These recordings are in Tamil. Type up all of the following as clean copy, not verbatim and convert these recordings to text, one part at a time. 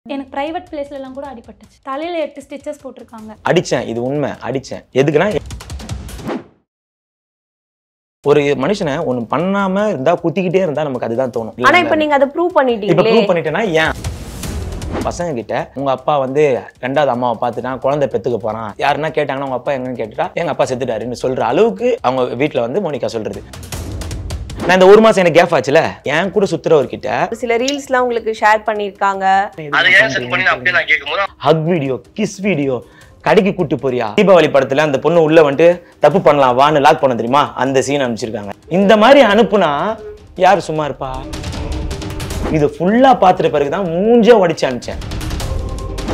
எனக்கு பிரைவேட் பிளேஸ்ல எல்லாம் கூட அடிபட்டுச்சு. தலையில 8 ஸ்டிச்சஸ் போட்டுருக்காங்க. அடிச்சேன், இது உண்மை. அடிச்சேன். எதுக்குன்னா ஒரு மனுஷனை ஒண்ணு பண்ணாம இருந்தா குத்திக்கிட்டே இருந்தா நமக்கு அதுதான் தோணும். ஆனா இப்ப நீங்க அதை ப்ரூவ் பண்ணிட்டீங்க. இப்ப ப்ரூவ் பண்ணிட்டேன்னா ஏன் பசங்க கிட்ட உங்க அப்பா வந்து ரெண்டாவது அம்மாவை பார்த்துட்டான், குழந்தை பெத்துக்க போறான், யாருன்னா கேட்டாங்கன்னா உங்க அப்பா எங்கன்னு கேட்டுட்டா எங்க அப்பா செத்துட்டாருன்னு சொல்ற அளவுக்கு அவங்க வீட்டுல வந்து மோனிகா சொல்றது. நான் இந்த ஒரு மாசம் எனக்கு கேப் ஆச்சுல, என் கூட சுத்துறவர்கிட்ட சில ரீல்ஸ்லாம் உங்களுக்கு ஷேர் பண்ணிருக்காங்க. ஹக் வீடியோ, கிஸ் வீடியோ, கடைக்கு கூட்டு போறியா, தீபாவளி படத்துல அந்த பொண்ணு உள்ள வந்துட்டு தப்பு பண்ணலாம் வான்னு லாக் பண்ண தெரியுமா, அந்த சீன் அனுப்பிச்சிருக்காங்க. இந்த மாதிரி அனுப்புனா யாரு சும்மா இருப்பா? இது ஃபுல்லா பாத்துட்ட பிறகுதான் மூஞ்சே உடைச்சு அனுப்பிச்சேன்.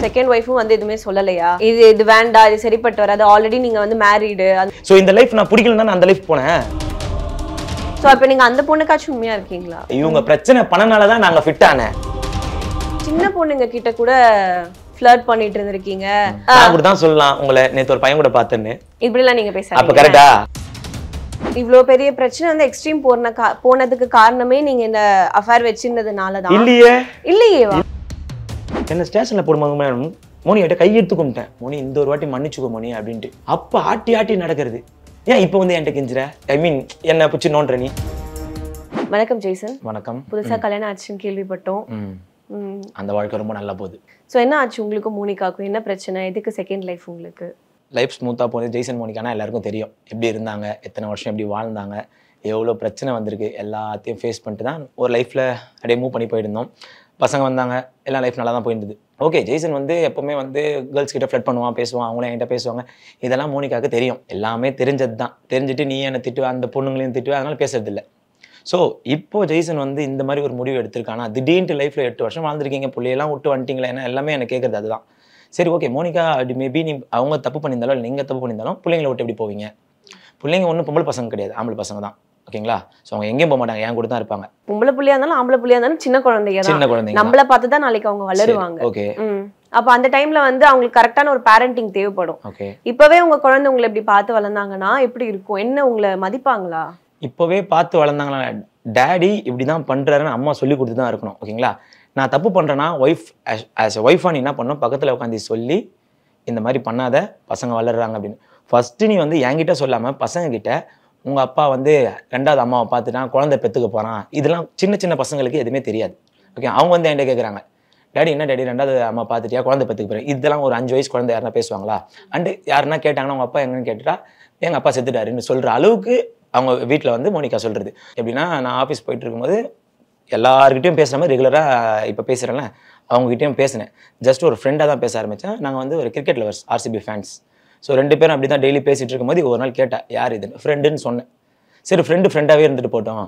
செகண்ட் ஒய்ஃபும் வந்து எதுவுமே சொல்லலையா, இது வேண்டாம், இது சரிப்பட்டு வராது, ஆல்ரெடி நீங்க வந்து மேரீடு, சோ இந்த லைஃப் நான் பிடிக்கலன்னா நான் அந்த லைஃப் போனேன். சோ அப்ப நீங்க அந்த பொண்ணுக்காச்சும் உண்மையா இருக்கீங்களா? இவங்க பிரச்சனை பண்ணனாலதான் நாங்க ஃபிட் ஆனேன். சின்ன பொண்ணுங்க கிட்ட கூட ஃப்ளர்ட் பண்ணிட்டு இருந்திருக்கீங்க. நான் கூட தான் சொல்லலாம் உங்களை நேத்து ஒரு பையன் கூட பார்த்தேன்னு. இப்படி எல்லாம் நீங்க பேசுறீங்க. அப்ப கரெக்டா? இவ்ளோ பெரிய பிரச்சனை வந்து எக்ஸ்ட்ரீம் போனதுக்கு காரணமே நீங்க இந்த அஃபேர் வச்சிருந்ததுனால தான். இல்லையே என்ன ஸ்டேஷன்ல போடும்போது மோனி கிட்ட கையெடுத்து கும்பிட்டேன், மோனி இந்த ஒரு வாட்டி மன்னிச்சுக்கோ மோனி அப்படின்ட்டு. அப்ப ஆட்டி ஆட்டி நடக்கிறது. ஏன் இப்ப வந்து என்கிட்ட கெஞ்சுற? ஐ மீன் என்ன பிடிச்சி நோன்ற நீ? வணக்கம் ஜெய்சன். வணக்கம். புதுசா கல்யாணம் ஆச்சுன்னு கேள்விப்பட்டோம். அந்த வாழ்க்கை ரொம்ப நல்லா போகுது. சோ என்ன ஆச்சு உங்களுக்கும் மோனிகாவுக்கும்? என்ன பிரச்சனை? எதுக்கு செகண்ட் லைஃப் உங்களுக்கு? லைஃப் ஸ்மூத்தா போகுது. ஜெய்சன் மோனிகானா எல்லாருக்கும் தெரியும் எப்படி இருந்தாங்க, எத்தனை வருஷம் எப்படி வாழ்ந்தாங்க, எவ்வளோ பிரச்சனை வந்திருக்கு, எல்லாத்தையும் ஃபேஸ் பண்ணிட்டு தான் ஒரு லைஃப்ல அப்படியே மூவ் பண்ணி போயிருந்தோம். பசங்க வந்தாங்க, எல்லாம் லைஃப் நல்லா தான் போயிருந்தது. ஓகே, ஜெய்சன் வந்து எப்பவுமே வந்து கேர்ள்ஸ் கிட்ட ஃப்ளட் பண்ணுவான், பேசுவான், அவங்களும் என்கிட்ட பேசுவாங்க. இதெல்லாம் மோனிகாவுக்கு தெரியும், எல்லாமே தெரிஞ்சது தான். தெரிஞ்சுட்டு நீ என்னை திட்டுவேன், அந்த பொண்ணுங்களையும் திட்டுவேன், அதனால பேசுறது இல்லை. ஸோ இப்போ ஜெய்சன் வந்து இந்த மாதிரி ஒரு முடிவு எடுத்திருக்கானா, திடீர்னு லைஃப்ல 8 வருஷம் வாழ்ந்துருக்கீங்க, பிள்ளையெல்லாம் விட்டு வந்துட்டீங்களா, ஏன்னா எல்லாமே எனக்கு கேட்கறது அதுதான். சரி ஓகே மோனிகா, அது மேபி நீ அவங்க தப்பு பண்ணியிருந்தாலும் இல்லை நீங்கள் தப்பு பண்ணியிருந்தாலும் பிள்ளைங்களை விட்டு எப்படி போவீங்க? பிள்ளைங்க ஒன்றும் பொம்பளை பசங்க கிடையாது, ஆம்பளை பசங்க தான். ஓகேங்களா? ஸோ அவங்க எங்கேயும் போக மாட்டாங்க, என் கூட தான் இருப்பாங்க. பொம்பளை புள்ளியா இருந்தாலும் ஆம்பளை புள்ளியா இருந்தாலும் சின்ன குழந்தைங்க, நம்மள பார்த்து தான் நாளைக்கு அவங்க வளருவாங்க. ஓகே. அப்ப அந்த டைம்ல வந்து அவங்களுக்கு கரெக்டான ஒரு பேரண்டிங் தேவைப்படும். ஓகே. இப்பவே உங்க குழந்தை உங்களை எப்படி பார்த்து வளர்ந்தாங்கன்னா எப்படி இருக்கும்? என்ன உங்களை மதிப்பாங்களா? இப்போவே பார்த்து வளர்ந்தாங்களா? டேடி இப்படிதான் பண்றாருன்னு அம்மா சொல்லி கொடுத்து தான் இருக்கணும். ஓகேங்களா? நான் தப்பு பண்றேன்னா ஒய்ஃப் ஆஸ் எ ஒய்ஃபா நீ என்ன பண்ணணும், பக்கத்துல உட்காந்து சொல்லி இந்த மாதிரி பண்ணாத, பசங்க வளர்றாங்க அப்படின்னு. ஃபர்ஸ்ட் நீ வந்து என்கிட்ட சொல்லாம பசங்க கிட்ட உங்க அப்பா வந்து ரெண்டாவது அம்மாவை பார்த்துட்டான், குழந்தை பெத்துக்க போறான், இதெல்லாம் சின்ன சின்ன பசங்களுக்கு எதுவுமே தெரியாது. ஓகே, அவங்க வந்து என்கிட்ட கேட்குறாங்க, டேடி என்ன டேடி ரெண்டாவது அம்மா பார்த்துட்டியா, குழந்தை பெத்துக்க போறேன். இதெல்லாம் ஒரு 5 வயசு குழந்தை யாருன்னா பேசுவாங்களா? அண்டு யாருன்னா கேட்டாங்கன்னா உங்க அப்பா எங்கன்னு கேட்டுட்டா எங்க அப்பா செத்துட்டாருன்னு சொல்ற அளவுக்கு அவங்க வீட்டில் வந்து மோனிகா சொல்றது. எப்படின்னா, நான் ஆஃபீஸ் போயிட்டு இருக்கும்போது எல்லாருக்கிட்டையும் பேசுகிற மாதிரி ரெகுலராக இப்போ பேசுகிறேன்ல, அவங்ககிட்டையும் பேசினேன். ஜஸ்ட் ஒரு ஃப்ரெண்டாக தான் பேச ஆரம்பித்தேன். நாங்கள் வந்து ஒரு cricket lovers, RCB fans. So 2 பேரும் அப்படி தான் டெய்லி பேசிகிட்டு இருக்கும்போது ஒரு நாள் கேட்டேன், யார் இதுன்னு. ஃப்ரெண்டுன்னு சொன்னேன். சரி ஃப்ரெண்டாகவே இருந்துட்டு போட்டோம்,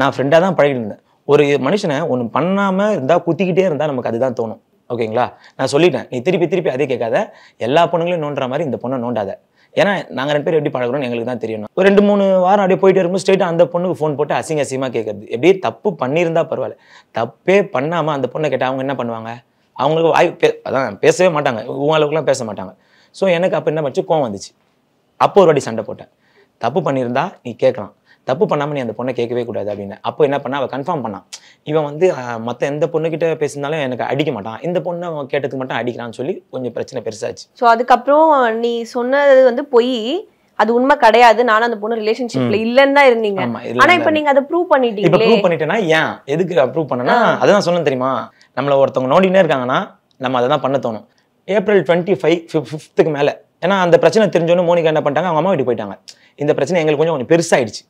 நான் ஃப்ரெண்டாக தான் பழகிட்டு இருந்தேன். ஒரு மனுஷனை ஒன்று பண்ணாமல் இருந்தால் குத்திக்கிட்டே இருந்தால் நமக்கு அதுதான் தோணும். ஓகேங்களா? நான் சொல்லிட்டேன், நீ திருப்பி அதே கேட்காத, எல்லா பொண்ணுங்களையும் நோண்டுற மாதிரி இந்த பொண்ணை நோண்டாத. ஏன்னா நாங்கள் 2 பேரும் எப்படி பழகிறோம்னு எங்களுக்கு தான் தெரியும். ஒரு 2-3 வாரம் அப்படியே போயிட்டு இருக்கும்போது ஸ்ட்ரெயிட்டாக அந்த பொண்ணுக்கு ஃபோன் போட்டு அசிங்கமாக கேட்கறது. எப்படியே தப்பு பண்ணியிருந்தா பரவாயில்ல, தப்பே பண்ணாமல் அந்த பொண்ணை கேட்டால் அவங்க என்ன பண்ணுவாங்க? அவங்களுக்கு அதான் பேசவே மாட்டாங்க, உங்களுக்குலாம் பேச மாட்டாங்க. ஸோ எனக்கு அப்போ என்ன பண்ணி கோவம் வந்துச்சு. அப்போ ஒரு வாட்டி சண்டை போட்டேன், தப்பு பண்ணியிருந்தா நீ கேட்கலாம், தப்பு பண்ணாமல் நீ அந்த பொண்ணை கேட்கவே கூடாது அப்படின்னு. அப்போ என்ன பண்ணா, அவள் கன்ஃபார்ம் பண்ணான், இவன் வந்து மற்ற எந்த பொண்ணுக்கிட்ட பேசினாலும் எனக்கு அடிக்க மாட்டான், இந்த பொண்ணை அவன் கேட்டதுக்கு மட்டும் அடிக்கிறான்னு சொல்லி கொஞ்சம் பிரச்சனை பெருசாச்சு. ஸோ அதுக்கப்புறம் நீ சொன்னது வந்து பொய், அது உண்மை கிடையாது, நானும் அந்த பொண்ணு ரிலேஷன்ஷிப்ல இல்லன்னு தான் இருந்தீங்க. ஆனா இப்ப நீங்க அதை ப்ரூவ் பண்ணிட்டீங்க. இப்ப ப்ரூவ் பண்ணிட்டேன்னா ஏன் எதுக்கு ப்ரூவ் பண்ணனா, அதான் சொன்னேன் தெரியுமா, நம்மள ஒருத்தவங்க நோண்டினே இருக்காங்கன்னா நம்ம அதை தான் பண்ண தோணும். ஏப்ரல் 25க்கு மேல, ஏன்னா அந்த பிரச்சனை தெரிஞ்சோன்னு மோனிகா என்ன பண்ணிட்டாங்க, அவங்க அம்மா வீட்டுக்கு போயிட்டாங்க. இந்த பிரச்சனை எங்களுக்கு கொஞ்சம் பெருசாயிடுச்சு.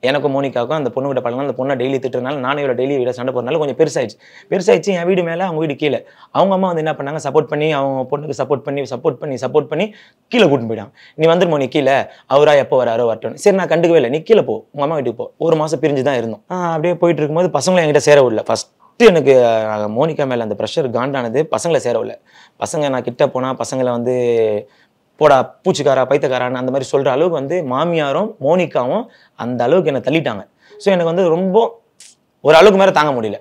எனக்கும் மோனிகாவுக்கும் அந்த பொண்ணு கிட்ட பழகினா, அந்த பொண்ணை டெய்லி திட்டுறதுனால, நானும் இவ்வளோ டெய்லி வீட சண்டை போடுறதுனால கொஞ்சம் பெருசாயிடுச்சு. என் வீடு மேலே, அவங்க வீடு கீழே. அவங்க அம்மா வந்து என்ன பண்ணாங்க, சப்போர்ட் பண்ணி அவங்க பொண்ணுக்கு சப்போர்ட் பண்ணி கீழே கூட்டிட்டு போயிட்டாங்க. நீ வந்துரு மோனி கீழே, அவரா எப்போ வராரோ வரட்டும். சரி நான் கண்டுக்கவே இல்லை, நீ கீழே போ, உங்க அம்மா வீட்டுக்கு போ. 1 மாசம் பிரிஞ்சு தான் இருந்தோம். அப்படியே போயிட்டு இருக்கும்போது பசங்களும் என்கிட்ட சேர விடல. ஃபர்ஸ்ட் எனக்கு மோனிகா மேலே அந்த ப்ரெஷர் காண்டானது, பசங்களை சேர விடல. பசங்க நான் கிட்ட போனால் பசங்களை வந்து போடா பூச்சிக்காரா பைத்தக்காரான்னு அந்த மாதிரி சொல்கிற அளவுக்கு வந்து மாமியாரும் மோனிகாவும் அந்த அளவுக்கு என்னை தள்ளிட்டாங்க. ஸோ எனக்கு வந்து ரொம்ப ஒரு அளவுக்கு மேலே தாங்க முடியல.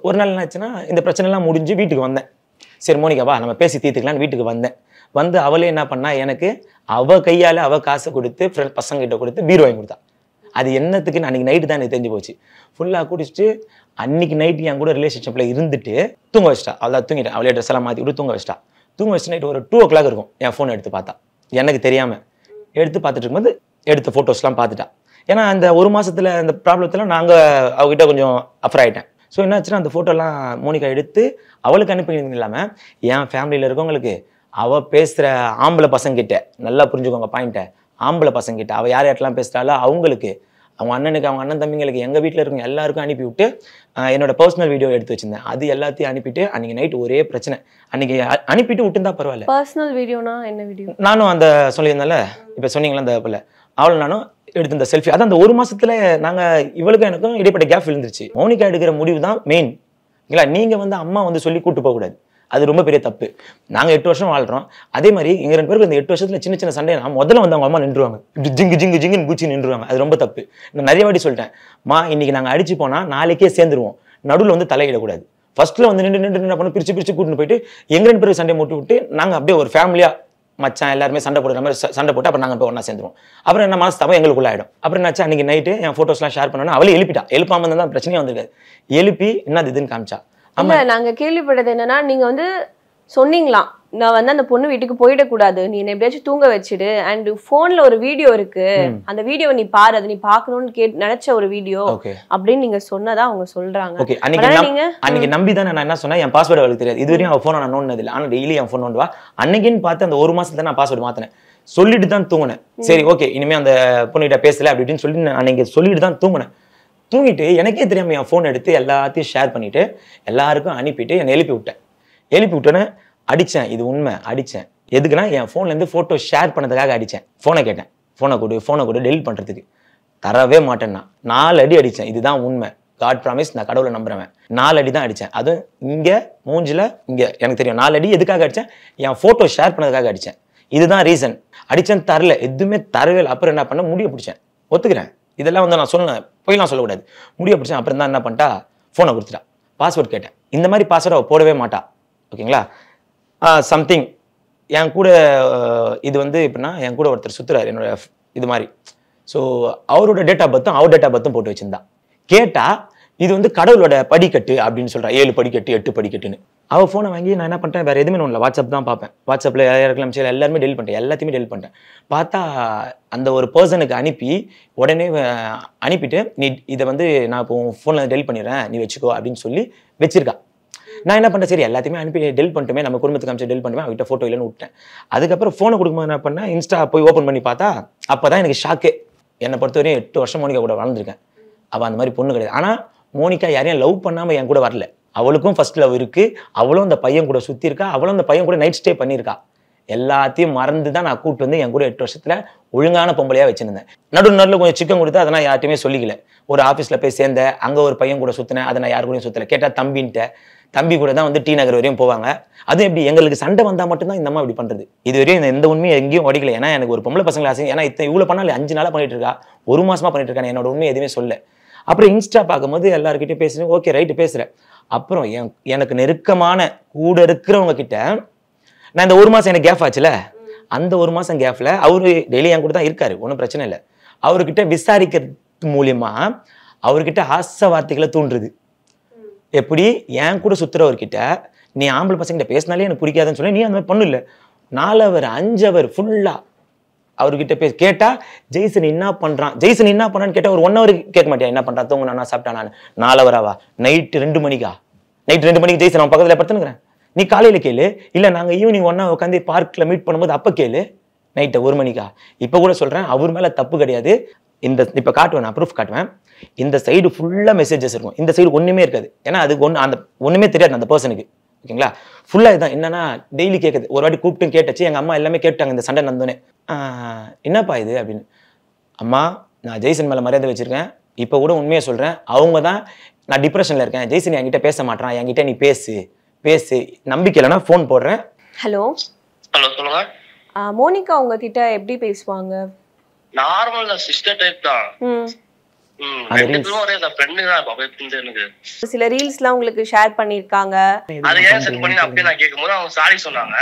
ஒரு நாள் என்ன ஆச்சுன்னா, இந்த பிரச்சனைலாம் முடிஞ்சு வீட்டுக்கு வந்தேன். சரி மோனிகாவா நம்ம பேசி தீர்த்துக்கலான்னு வீட்டுக்கு வந்தேன். வந்து அவளே என்ன பண்ணா, எனக்கு அவள் கையால் அவள் காசை கொடுத்து பசங்கிட்ட கொடுத்து பீரோ வாங்கி கொடுத்தா. அது என்னத்துக்குன்னு அன்றைக்கி நைட்டு தான் எனக்கு தெரிஞ்சு போச்சு. ஃபுல்லாக குடிச்சிட்டு அன்னைக்கு நைட் என் கூட ரிலேஷன்ஷிப்ல இருந்துட்டு தூங்க வச்சிட்டா. அவள் தூங்கிட்டேன். அவளே ட்ரெஸ் எல்லாம் மாற்றி விட்டு தூங்க வச்சிட்டா. தூங்க வச்சு நைட் ஒரு 2 o'clock இருக்கும். என் ஃபோன் எடுத்து பார்த்தா, எனக்கு தெரியாம எடுத்து பார்த்துட்டு இருக்கும்போது எடுத்த ஃபோட்டோஸ்லாம் பார்த்துட்டா. ஏன்னா அந்த ஒரு மாசத்துல அந்த ப்ராப்ளத்துல அவகிட்ட கொஞ்சம் அஃபர் ஆயிட்டேன். ஸோ என்னாச்சுன்னா அந்த ஃபோட்டோலாம் மோனிகா எடுத்து அவளுக்கு அனுப்பினது இல்லாமல் என் ஃபேமிலியில் இருக்கவங்களுக்கு அவள் பேசுகிற ஆம்பளை பசங்கிட்ட, நல்லா புரிஞ்சுக்கோங்க பாயிண்ட்டை, ஆம்பளை பசங்கிட்ட அவள் யார் யார்ட்டெல்லாம் பேசுகிறாளோ அவங்களுக்கு, அவங்க அண்ணனுக்கு, அவங்க அண்ணன் தம்பிங்களுக்கு, எங்கள் வீட்டில் இருக்கவங்க எல்லாருக்கும் அனுப்பி விட்டு என்னோட பர்சனல் வீடியோ எடுத்து வச்சிருந்தேன். அது எல்லாத்தையும் அனுப்பிட்டு அன்றைக்கி நைட் ஒரே பிரச்சனை. அன்றைக்கி அனுப்பிட்டு விட்டுருந்தா பரவாயில்ல. பர்சனல் வீடியோனா என்ன வீடியோ? நானும் அந்த சொல்லியிருந்தேன்ல இப்போ சொன்னீங்களா அந்த பிள்ளை, அவள் நானும் எடுத்து இந்த செல்ஃபி. அதான் அந்த ஒரு மாசத்துல நாங்கள் இவளுக்கும் எனக்கும் இடைப்பட்ட கேப் விழுந்துருச்சு. மோனிகா எடுக்கிற முடிவு தான் மெயின். இல்லைங்களா? நீங்கள் அம்மா சொல்லி கூட்டு போகக்கூடாது. அது ரொம்ப பெரிய தப்பு. நாங்கள் 8 வருஷம் வாழ்றோம். அதே மாதிரி எங்கள் 2 பேருக்கு இந்த 8 வருஷத்துல சின்ன சின்ன சண்டை முதல்ல அவங்க அம்மா நின்றுவாங்க, இப்படி ஜிங்கு ஜிங்கு ஜிங்குன்னு குச்சி நின்றுவாங்க. அது ரொம்ப தப்பு. நான் நிறைய வாட்டி சொல்லிட்டேன், இன்னைக்கு நாங்கள் அடிச்சு போனால் நாளைக்கே சேர்ந்துருவோம், நடுவில் தலையிடக்கூடாது. ஃபர்ஸ்ட்ல நின்று பண்ண பிரிச்சு கூட்டின்னு போயிட்டு எங்க 2 பேருக்கு சண்டை மூட்டி விட்டு நாங்கள் அப்படியே ஒரு ஃபேமிலியா மச்சான் எல்லாருமே சண்டை போடுற மாதிரி சண்டை போட்டு அப்புறம் நாங்கள் போய் ஒன்றா சேர்ந்துருவோம். அப்புறம் என்ன மாதம் எங்களுக்குள்ள ஆகிடும். அப்புறம் என்னாச்சு, அன்றைக்கி நைட்டு என் ஃபோட்டோஸ்லாம் ஷேர் பண்ணோன்னா அவளே எழுப்பிட்டா. எழுப்பாமல் இருந்தால் பிரச்சனையே வந்திருக்காது. எழுப்பி என்னது இதுன்னு காமிச்சா. ஆமாம், நாங்கள் கேள்விப்பட்டது என்னன்னா, நீங்கள் சொன்னீங்களாம், நான் அந்த பொண்ணு வீட்டுக்கு போயிடக்கூடாது, நீ என்ன எப்படியாச்சும் தூங்க வச்சுடு, அண்ட் போன்ல ஒரு வீடியோ இருக்கு, அந்த வீடியோவை நீ பாரு, அதை நீ பாக்கணும்னு நினைச்ச ஒரு வீடியோ அப்படின்னு நீங்க சொன்னதா அவங்க சொல்றாங்க. அன்னைக்கு நம்பி தானே நான் என்ன சொன்னேன், என் பாஸ்வேர்டு அவளுக்கு தெரியாது, இதுவரையும் அவன் போனை நான் நோண்டினது இல்லை. ஆனா டெய்லி என் போன் நோண்டுவா. அன்னைக்குன்னு பார்த்து அந்த ஒரு மாசத்துல நான் பாஸ்வேர்டு மாத்தினேன். சொல்லிட்டு தான் தூங்கினேன். சரி ஓகே, இனிமே அந்த பொண்ணுகிட்ட பேசல அப்படின்னு சொல்லி நான் அன்னைக்கு சொல்லிட்டு தான் தூங்கினேன். தூங்கிட்டு எனக்கே தெரியாம என் போன் எடுத்து எல்லாத்தையும் ஷேர் பண்ணிட்டு எல்லாருக்கும் அனுப்பிட்டு என்னை எழுப்பி விட்டேன்னு அடிச்சேன். இது உண்மை, அடிச்சேன். எதுக்குன்னா என் போன்ல இருந்து போட்டோ ஷேர் பண்ணதுக்காக அடிச்சேன். போனை கேட்டேன், போனை கொடு டெலிட் பண்றதுக்கு. தரவே மாட்டேன்னா 4 அடி அடிச்சேன். இதுதான் உண்மை, காட் ப்ராமிஸ், நான் கடவுளை நம்புறேன். 4 அடி தான் அடிச்சேன். அதுவும் இங்க மூஞ்சில, இங்க எனக்கு தெரியும் 4 அடி எதுக்காக அடிச்சேன், என் போட்டோ ஷேர் பண்ணதுக்காக அடிச்சேன். இதுதான் ரீசன். அடிச்சேன், தரல, எதுவுமே தரவே இல்லை. அப்புறம் என்ன பண்ண, முடிய பிடிச்சேன். ஒத்துக்கிறேன், இதெல்லாம் நான் சொன்னேன், போய்லாம் சொல்லக்கூடாது. முடிய பிடிச்சேன். அப்புறம் தான் என்ன பண்ணிட்டா, போனை கொடுத்துட்டா. பாஸ்வேர்ட் கேட்டேன். இந்த மாதிரி பாஸ்வேர்ட் அவள் போடவே மாட்டா. ஓகேங்களா? சம்திங் என் கூட இது எப்படின்னா, என் கூட ஒருத்தர் சுத்துறாரு என்னோட இது மாதிரி. ஸோ அவரோட டேட் ஆஃப் பர்த்தும் அவர் டேட் ஆஃப் பர்த்தும் போட்டு வச்சிருந்தா. கேட்டா இது கடவுளோட படிக்கட்டு அப்படின்னு சொல்றா. 7 படிக்கட்டு 8 படிக்கட்டுன்னு. அவள் ஃபோனை வாங்கி நான் என்ன பண்ணிட்டேன், வேற எதுவுமே ஒன்றும் இல்லை, வாட்ஸ்அப் தான் பார்ப்பேன். வாட்ஸ்அப்பில் யாருக்கெல்லாம் சரி எல்லாருமே டெலிட் பண்ணிட்டேன், எல்லாத்தையுமே டெலிட் பண்ணிட்டேன். பார்த்தா அந்த ஒரு பர்சனுக்கு அனுப்பி உடனே அனுப்பிட்டு, நீ இதை நான் இப்போ ஃபோனில் டெலிட் பண்ணிடுறேன், நீ வச்சுக்கோ அப்படின்னு சொல்லி வச்சிருக்கா. நான் என்ன பண்ணேன், சரி எல்லாத்தையுமே அனுப்பி டெலிட் பண்ணிட்டுமே, நம்ம குடும்பத்துக்கு அனுப்பிச்சு டெலிட் பண்ணுவேன், அவகிட்ட ஃபோட்டோ இல்லைன்னு விட்டேன். அதுக்கப்புறம் ஃபோனை கொடுக்கும்போது என்ன பண்ணேன், இன்ஸ்டா போய் ஓப்பன் பண்ணி பார்த்தா அப்போதான் எனக்கு ஷாக்கே. என்னை பொறுத்தவரையும் 8 வருஷம் மோனிகா கூட வாழ்ந்துருக்கேன். அவள் அந்த மாதிரி பொண்ணு கிடையாது. ஆனால் மோனிகா யாரையும் லவ் பண்ணாமல் என் கூட வரல. அவளுக்கும் ஃபர்ஸ்ட் லவ் இருக்கு, அவளும் அந்த பையன் கூட சுற்றி இருக்கா, அவளும் அந்த பையன் கூட நைட் ஸ்டே பண்ணியிருக்கா. எல்லாத்தையும் மறந்து தான் நான் கூப்பிட்டு என் கூட 8 வருஷத்துல ஒழுங்கான பொம்பளையா வச்சிருந்தேன். நடுவில் கொஞ்சம் சிக்கன் கொடுத்து அதை நான் யார்ட்டையுமே சொல்லிக்கல. ஒரு ஆஃபீஸில் போய் சேர்ந்தேன், அங்கே ஒரு பையன் கூட சுற்றினேன், அதை நான் யாரு கூடயும் சுற்றலை. கேட்டால் தம்பி கூட தான் டி நகர் வரையும் போவாங்க. அதுவும் எப்படி எங்களுக்கு சண்டை வந்தால் மட்டும்தான் இந்த அம்மா இப்படி பண்ணுறது. இது வரையும் எந்த உண்மையும் எங்கேயும் உடைக்கல. ஏன்னா எனக்கு ஒரு பொம்பளை பசங்களை ஆசை. ஏன்னா இவ்வளோ பண்ணாலும் 5 நாளாக பண்ணிட்டு இருக்கா, 1 மாசமா பண்ணிட்டு இருக்காங்க, என்னோட உண்மை எதுவுமே சொல்ல. அப்புறம் இன்ஸ்டா பார்க்கும்போது எல்லாருக்கிட்டையும் பேசுறேன், ஓகே ரைட்டு பேசுகிறேன். அப்புறம் எனக்கு நெருக்கமான கூட இருக்கிறவங்க கிட்ட நான் இந்த 1 மாதம் எனக்கு கேப் ஆச்சுல, அந்த 1 மாதம் கேப்பில் அவரு டெய்லி என் கூட தான் இருக்காரு, ஒன்றும் பிரச்சனை இல்லை. அவர்கிட்ட விசாரிக்கிறது மூலியமா அவர்கிட்ட ஆசை வார்த்தைகளை தூண்டுறது. எப்படி என் கூட சுத்துறவர்கிட்ட நீ ஆம்பளை பசங்கிட்ட பேசினாலே எனக்கு பிடிக்காதுன்னு சொல்லி நீ அந்த மாதிரி பண்ணு இல்லை, 4 அவர் 5 அவர் ஃபுல்லா அவர்கிட்ட கேட்டா ஜெய்சன் என்ன பண்றான், ஜெய்சன் என்ன பண்றான்னு கேட்டா ஒரு 1 hour கேட்க மாட்டேன், என்ன பண்றான், தூங்க நான் சாப்பிட்டா, நான் 4 hour நைட் 2 மணிக்கா, நைட் 2 மணிக்கு ஜெய்சன் அவன் பக்கத்துல படுத்துனுக்கிறேன், நீ காலையில கேளு, இல்ல நாங்க ஈவினிங் ஒன்னா உட்காந்து பார்க்ல மீட் பண்ணும்போது அப்ப கேளு, நைட் 1 மணிக்கா. இப்ப கூட சொல்றேன், அவர் மேல தப்பு கிடையாது. இந்த இப்ப காட்டுவேன், நான் ப்ரூஃப் காட்டுவேன். இந்த சைடு ஃபுல்லா மெசேஜஸ் இருக்கும், இந்த சைடு ஒண்ணுமே இருக்காது. ஏன்னா அதுக்கு அந்த ஒண்ணுமே தெரியாது அந்த பர்சனுக்கு. ஓகேங்களா? ஃபுல்லா இதுதான். என்னன்னா டெய்லி கேட்குது. ஒரு வாட்டி கூப்பிட்டு கேட்டுச்சு, எங்க அம்மா எல்லாமே கேட்டாங்க இந்த சண்டை நந்தோனே. என்னப்பா இது அப்படின்னு. அம்மா நான் ஜெய்சன் மேல மரியாதை வச்சிருக்கேன், இப்ப கூட உண்மையை சொல்றேன், அவங்க தான் நான் டிப்ரெஷன்ல இருக்கேன், ஜெய்சன் என்கிட்ட பேச மாட்டான், என்கிட்ட நீ பேசு நம்பிக்கை இல்லைன்னா ஃபோன் போடுறேன். ஹலோ சொல்லுங்க. மோனிகா உங்ககிட்ட எப்படி பேசுவாங்க? நார்மல் தான், சிஸ்டர் டைப் தான். சில ரீல்ஸ்லாம் உங்களுக்கு ஷேர் பண்ணிருக்காங்க. அதை ஏன் சென்ட் பண்ணி அப்படியே நான் கேட்கும்போது அவங்க சாரி சொன்னாங்க.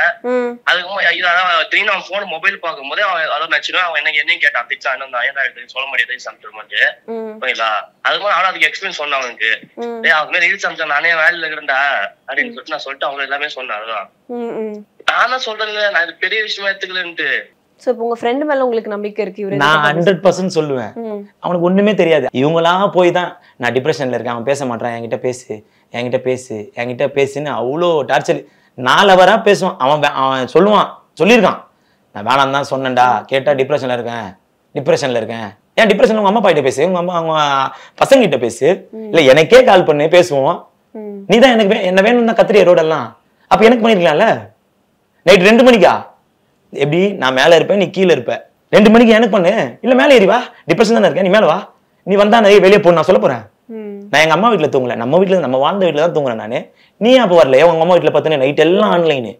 அதுக்கு அவன் போன் மொபைல் பார்க்கும்போது அதான் நினைச்சிடும் அவன் என்னையும் கேட்டான் திச்சா என்ன சொல்ல முடியாது சம்ட்டு ஓகேங்களா. அது மாதிரி அவன் அதுக்கு எக்ஸ்பீரியன்ஸ் சொன்னான் அவனுக்கு அவங்க ரீல்ஸ் அமிச்சா நானே வேலையில இருக்கிறேன்டா அப்படின்னு சொல்லிட்டு நான் சொல்லிட்டு அவங்க எல்லாமே சொன்னேன். அதுதான் நான் தான் சொல்றேன் நான் இது பெரிய விஷயமா எடுத்துக்கலன்ட்டு. சோ உங்க ஃப்ரெண்ட் மேல உங்களுக்கு நம்பிக்கை இருக்கு? இவரு நான் 100% சொல்லுவேன். அவனுக்கு ஒண்ணுமே தெரியாது. இவங்களாம் போய் தான் நான் டிப்ரெஷன்ல இருக்கேன், அவன் பேச மாட்டான், என்கிட்ட பேசுன்னு அவ்வளோ டார்ச்சர். 4 ஹவரா பேசுவான். அவன் சொல்லியிருக்கான் நான் வேணாம் தான் சொன்னேன்டா, கேட்டா டிப்ரெஷன்ல இருக்கேன். ஏன் டிப்ரெஷன்ல உங்க அம்மா அப்பா கிட்ட பேசு, உங்க அம்மா அவங்க பசங்க கிட்ட பேசு, இல்ல எனக்கே கால் பண்ணு பேசுவோம். நீ தான் எனக்கு என்ன வேணும்னு தான் கத்திரியா ரோடெல்லாம். அப்ப எனக்கு பண்ணிருக்கலாம்ல. நைட் 2 மணிக்கா எப்படி நான் மேல இருப்பேன், நீ கீழே இருப்ப. 2 மணிக்கு எனக்கு பண்ணு, இல்ல மேல ஏறி வா, டிப்ரெஷன் தானே இருக்கேன், நீ மேல வா, நீ வந்தா நிறைய வெளியே போன நான் சொல்ல போறேன். நான் எங்க அம்மா வீட்டுல தூங்கல, நம்ம வாழ்ந்த வீட்டுல தான் தூங்குறேன் நானு. நீ அப்ப வரல, உங்க அம்மா வீட்டுல பார்த்தேன் நைட் எல்லாம் ஆன்லைனு.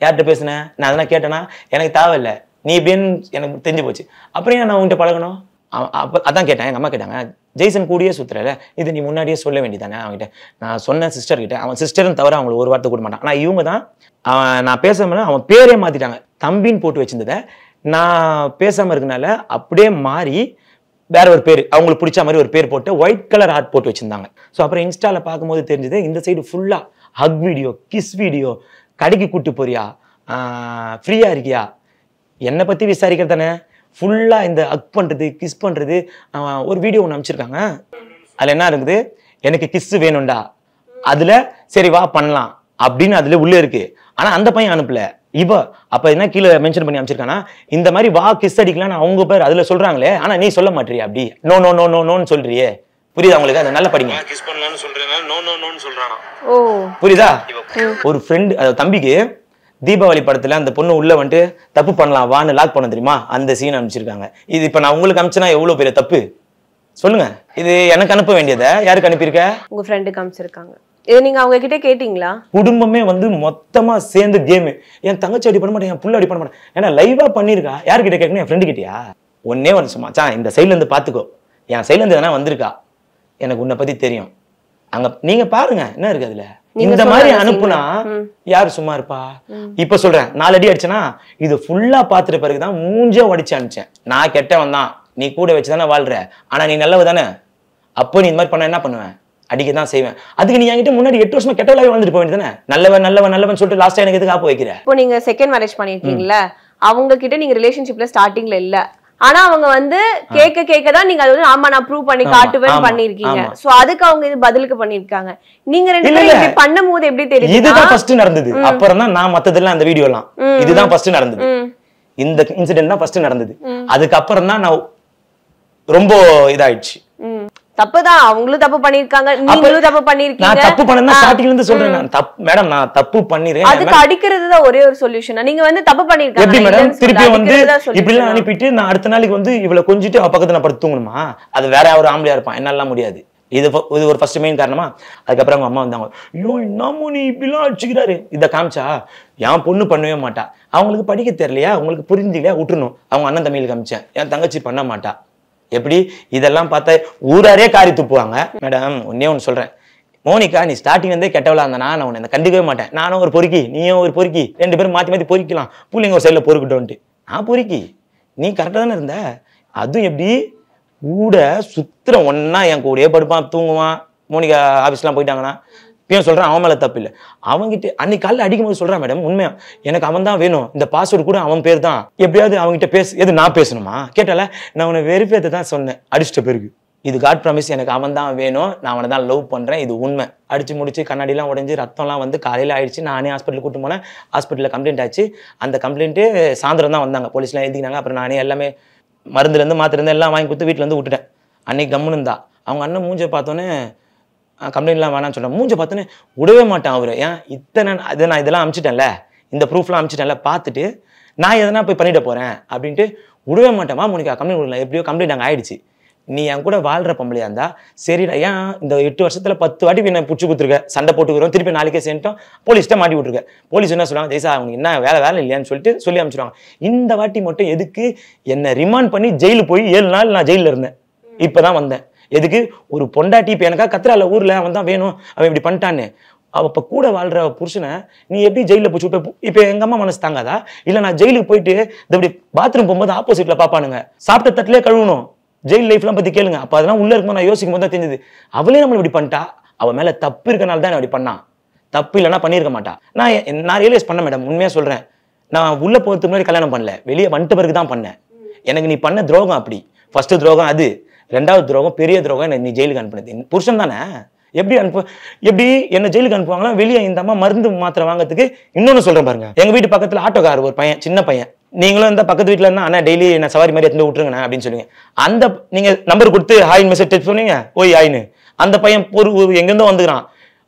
யார்கிட்ட பேசுனேன் நான் அதெல்லாம் கேட்டேனா எனக்கு தேவையில்லை, நீ இப்படின்னு எனக்கு தெரிஞ்சு போச்சு. அப்புறம் ஏன் நான் உங்ககிட்ட பழகணும்? அதான் கேட்டேன். எங்க அம்மா கேட்டாங்க ஜெய்சன் கூடயே சுத்துறல, இது நீ முன்னாடியே சொல்ல வேண்டியதானே அவங்ககிட்ட. நான் சொன்ன சிஸ்டர் கிட்ட, அவன் சிஸ்டர்னு தவிர அவங்களுக்கு ஒரு வார்த்தை கூட மாட்டான். ஆனா இவங்க தான் நான் பேசாம அவன் பேரே மாத்திட்டாங்க. தம்பின்னு போட்டு வச்சிருந்ததை நான் பேசாம இருக்கனால அப்படியே மாறி வேற ஒரு பேர், அவங்களுக்கு பிடிச்ச மாதிரி ஒரு பேர் போட்டு ஒயிட் கலர் ஹார்ட் போட்டு வச்சிருந்தாங்க. ஸோ அப்புறம் இன்ஸ்டால பார்க்கும்போது தெரிஞ்சது இந்த சைடு ஃபுல்லா ஹக் வீடியோ, கிஸ் வீடியோ, கடைக்கு கூட்டு போறியா, ஃப்ரீயா இருக்கியா, என்னை பத்தி விசாரிக்கிறது தானே ஃபுல்லா. இந்த ஹக் பண்றது, கிஸ் பண்றது. ஒரு வீடியோ ஒன்று அனுப்பிச்சிருக்காங்க. அதுல என்ன இருக்குது, எனக்கு கிஸ் வேணும்டா, அதுல சரி வா பண்ணலாம் அப்படின்னு அதுல உள்ள இருக்கு. ஆனா அந்த பையன் அனுப்பல. அப்ப என்ன கீழே மென்ஷன் பண்ணி அமைச்சிருக்கானா, இந்த மாதிரி வா கிஸ் அடிக்கலாம்னு அவங்க பேர் அதுல சொல்றாங்களே, ஆனா நீ சொல்ல மாட்டியா அப்படி நோ நோ நோ நோ நோன்னு சொல்றியே. புரியுதா உங்களுக்கு? அதை நல்லா படிங்க. கிஸ் பண்ணலாம்னு சொல்றேன், நோ நோ நோன்னு சொல்றானா. புரியுதா? ஒரு ஃப்ரெண்ட் தம்பிக்கு தீபாவளி படத்துல அந்த பொண்ணு உள்ள வந்துட்டு தப்பு பண்ணலாம் வான்னு லாக் பண்ண தெரியுமா, அந்த சீன் அனுப்பிச்சிருக்காங்க. இது இப்ப நான் உங்களுக்கு அனுப்பிச்சேன்னா எவ்வளவு பெரிய தப்பு சொல்லுங்க. இது எனக்கு அனுப்ப வேண்டியதை யாருக்கு அனுப்பியிருக்க? உங்க ஃப்ரெண்டுக்கு அனுப்பிச்சிருக்காங்க. இது நீங்க அவங்க கிட்ட கேட்டீங்களா? குடும்பமே மொத்தமா சேர்ந்து கேம். என் தங்கச்சி அடி பண்ண மாட்டேன், என் புள்ள அடி பண்ண மாட்டேன், ஏன்னா லைவா பண்ணிருக்கா. யாருக்கிட்ட கேட்கணும்? என் ஃப்ரெண்டு கிட்டயா? ஒன்னே ஒன்று சும்மாச்சா இந்த சைட்ல இருந்து பாத்துக்கோ, என் சைட்ல இருந்து எதனா வந்திருக்கா, எனக்கு உன்னை பத்தி தெரியும். அங்க நீங்க பாருங்க என்ன இருக்கு அதுல. இந்த மாதிரி அனுப்புனா யாரு சும்மா இருப்பா? இப்ப சொல்றேன், 4 அடி அடிச்சனா இது ஃபுல்லா பாத்துட்டு பிறகுதான் மூஞ்சே உடைச்சு அனுப்பிச்சேன். நான் கெட்டவன் தான், நீ கூட வச்சுதானே வாழ்ற, ஆனா நீ நல்லவ தானே. அப்போ நீ இந்த மாதிரி பண்ண என்ன பண்ணுவேன்? அடிக்கதான் செய்வேன். அதுக்கு நீ என்கிட்ட முன்னாடி 8 வருஷமா கெட்டவளாவே வந்துட்டு போக வேண்டியதானே. நல்லவன் சொல்லிட்டு லாஸ்டா எனக்கு எதுக்கு ஆப்பு வைக்கிற? இப்போ நீங்க செகண்ட் மேரேஜ் பண்ணிருக்கீங்கல்ல, அவங்க கிட்ட நீங்க ரிலேஷன்ஷிப்ல ஸ்டார்டிங்ல இல்ல, ஆனா அவங்க கேட்கதான் நீங்க அது ஆமா நான் ப்ரூவ் பண்ணி காட்டுவேன் பண்ணிருக்கீங்க. சோ அதுக்கு அவங்க இது பதிலுக்கு பண்ணிருக்காங்க. நீங்க 2 பேரும் இப்படி பண்ணும்போது எப்படி தெரியும்? இதுதான் ஃபர்ஸ்ட் நடந்தது. அப்புறம் தான் நான் மத்ததெல்லாம் அந்த வீடியோ எல்லாம் இதுதான் ஃபர்ஸ்ட் நடந்தது. இந்த இன்சிடென்ட் தான் ஃபர்ஸ்ட் நடந்தது. அதுக்கு அப்புறம் தான் நான் ரொம்ப இதாயிடுச்சு. தப்புதான், அவங்களும் தப்பு பண்ணிருக்காங்க, நீங்களும் தப்பு பண்ணிருக்கீங்க. நான் தப்பு பண்ணேன்னா ஸ்டார்டிங்ல இருந்து சொல்றேன். நான் மேடம் நான் தப்பு பண்ணிரேன். அதுக்கு அடிக்கிறது தான் ஒரே ஒரு சொல்யூஷன். நீங்க தப்பு பண்ணிருக்கீங்க. எப்படி மேடம் திருப்பி இப்படி எல்லாம் அனுப்பிட்டு நான் அடுத்த நாளைக்கு இவ்வளவு கொஞ்சிட்டு அவ பக்கத்துல நான் படுத்து தூங்கணுமா? அது வேற ஒரு ஆம்பளையா இருப்பான், என்னால முடியாது. இது ஒரு ஃபர்ஸ்ட் மெயின் காரணமா. அதுக்கப்புறம் அவங்க அம்மா வந்தாங்க, ஐயோ என்னமோ நீ இப்படிலாம் அடிச்சுக்கிறாரு. இதை காமிச்சா என் பொண்ணு பண்ணவே மாட்டா, அவங்களுக்கு படிக்க தெரியலையா, உங்களுக்கு புரிஞ்சுக்கலையா, விட்டுணும். அவங்க அண்ணன் தம்பியில் காமிச்சேன், என் தங்கச்சி பண்ண மாட்டா. எப்படி இதெல்லாம் பார்த்தா ஊராரே காரி துப்புவாங்க. மேடம் ஒன்னே ஒன்று சொல்றேன், மோனிகா நீ ஸ்டார்டிங் இருந்தே கெட்டவளா இருந்தா நான் உன்னை கண்டுக்கவே மாட்டேன். நானும் ஒரு பொறுக்கி, நீயும் ஒரு பொறுக்கி, 2 பேரும் மாத்தி பொறுக்கலாம். பிள்ளைங்க ஒரு சைட்ல பொறுக்கிட்டோன்ட்டு நான் பொறுக்கி, நீ கரெக்டா தானே இருந்த. அதுவும் எப்படி கூட சுத்திர ஒன்னா என் கூடயே படுப்பான், தூங்குவான். மோனிகா ஆஃபீஸ்லாம் போயிட்டாங்கன்னா இப்பயும் சொல்றேன், அவன் மேல தப்பு இல்லை. அவங்ககிட்ட அன்னைக்கு காலையில் அடிக்கும் போது சொல்றான், மேடம் உண்மையா எனக்கு அவன் தான் வேணும், இந்த பாஸ்வேர்டு கூட அவன் பேர் தான், எப்படியாவது அவங்ககிட்ட எது நான் பேசணுமா கேட்டால, நான் உன்னை வெறுப்பேற்ற தான் சொன்னேன் அடிச்சிட்ட பிறகு. இது காட் ப்ராமிஸ், எனக்கு அவன் தான் வேணும், நான் அவனை தான் லவ் பண்றேன், இது உண்மை. அடிச்சு முடிச்சு கண்ணாடிலாம் உடஞ்சி ரத்தம்லாம் காலையில் ஆயிடுச்சு. நானே ஹாஸ்பிட்டல் கூட்டு போனேன். ஹாஸ்பிட்டலில் கம்ப்ளைண்ட் ஆச்சு. அந்த கம்ப்ளைண்ட்டு சாயந்தரம் தான் வந்தாங்க, போலீஸ்லாம் எழுதினாங்க. அப்புறம் நானே எல்லாமே மருந்துலேருந்து மாத்திரந்து எல்லாம் வாங்கி கொடுத்து வீட்டில் விட்டுட்டேன். அன்னைக்கு கம்முன்னு இருந்தா. அவங்க அண்ணன் மூஞ்சை பார்த்தோன்னே கம்ப்ளைண்ட்லாம் வேணான்னு சொன்னேன். மூஞ்சை பார்த்தோன்னே விடவே மாட்டான் அவரு. ஏன் இத்தனை நான் இதெல்லாம் அனுப்பிச்சிட்டேன்ல, இந்த ப்ரூஃப்லாம் அனுப்பிச்சிட்டேன்ல, பார்த்துட்டு நான் எதனா போய் பண்ணிட்டு போறேன் அப்படின்ட்டு விடவே மாட்டேன். மோனிகா கம்ப்ளைண்ட் கொடுக்கலாம், எப்படியோ கம்ப்ளைண்ட் அங்கே ஆயிடுச்சு. நீ என் கூட வாழ்ற பொம்பளையா இருந்தா சரிடா, ஏன் இந்த 8 வருஷத்துல 10 வாட்டி என்ன பிடிச்சி கொடுத்துருக்க, சண்டை போட்டுக்கிறோம், திருப்பி நாளைக்கே சேர்ந்துட்டோம், போலீஸ்ட்ட மாட்டி விட்டுருக்க. போலீஸ் என்ன சொல்லுவாங்க, ஜெய்சா அவனுக்கு என்ன வேலை இல்லையான்னு சொல்லிட்டு சொல்லி அனுப்பிச்சிருவாங்க. இந்த வாட்டி மட்டும் எதுக்கு என்ன ரிமாண்ட் பண்ணி ஜெயிலு போய் 7 நாள் நான் ஜெயிலில் இருந்தேன். இப்பதான் வந்தேன். எதுக்கு ஒரு பொண்டாட்டி இப்போ எனக்கா கத்துறால ஊர்ல அவன் தான் வேணும் அவன் இப்படி பண்ணிட்டான்னு. அவ இப்போ கூட வாழ்ற புருஷனை நீ எப்படி ஜெயிலில் போச்சு விட்டு இப்போ எங்க அம்மா மனசு தாங்காதா? இல்லை நான் ஜெயிலுக்கு போயிட்டு இப்படி பாத்ரூம் போகும்போது ஆப்போசிட்ல பாப்பானுங்க சாப்பிட்ட தட்டிலே கழுவணும். ஜெயில் லைஃப்லாம் பத்தி கேளுங்க. அப்போ அதெல்லாம் உள்ள இருக்கும்போது நான் யோசிக்கும் போது தான் தெரிஞ்சது அவளே நம்மளை இப்படி பண்ணிட்டா. அவன் மேல தப்பு இருக்கனால தான் அப்படி பண்ணான். தப்பு இல்லைன்னா பண்ணியிருக்க மாட்டா. நான் ரியலைஸ் பண்ண மேடம், உண்மையா சொல்றேன். நான் உள்ள போறதுக்கு முன்னாடி கல்யாணம் பண்ணல, வெளியே வந்துட்ட பிறகு தான் பண்ணேன். எனக்கு நீ பண்ண துரோகம் அப்படி. ஃபர்ஸ்ட் துரோகம் அது, ரெண்டாவது துரோகம் பெரிய துரோகம் நீ ஜெயிலுக்கு அனுப்புனது. புருஷன் தானே, எப்படி என்ன ஜெயிலுக்கு அனுப்புவாங்களா? வெளியே இந்த அம்மா மருந்து மாத்திரை வாங்கிறதுக்கு. இன்னொன்னு சொல்றேன் பாருங்க, எங்க வீட்டு பக்கத்துல ஆட்டோக்கார் ஒரு பையன், சின்ன பையன். நீங்களும் இந்த பக்கத்து வீட்டுல இருந்தா அண்ணா டெய்லி என்ன சவாரி மாதிரி எடுத்து விட்டுருங்கண்ணா அப்படின்னு சொல்லுவீங்க. அந்த நீங்க நம்பர் கொடுத்து ஹாய் மெசேஜ் டெக்ஸ்ட் சொன்னீங்க, ஓய் ஹாய்னு. அந்த பையன் எங்கிருந்தோ வந்துக்கிறான்.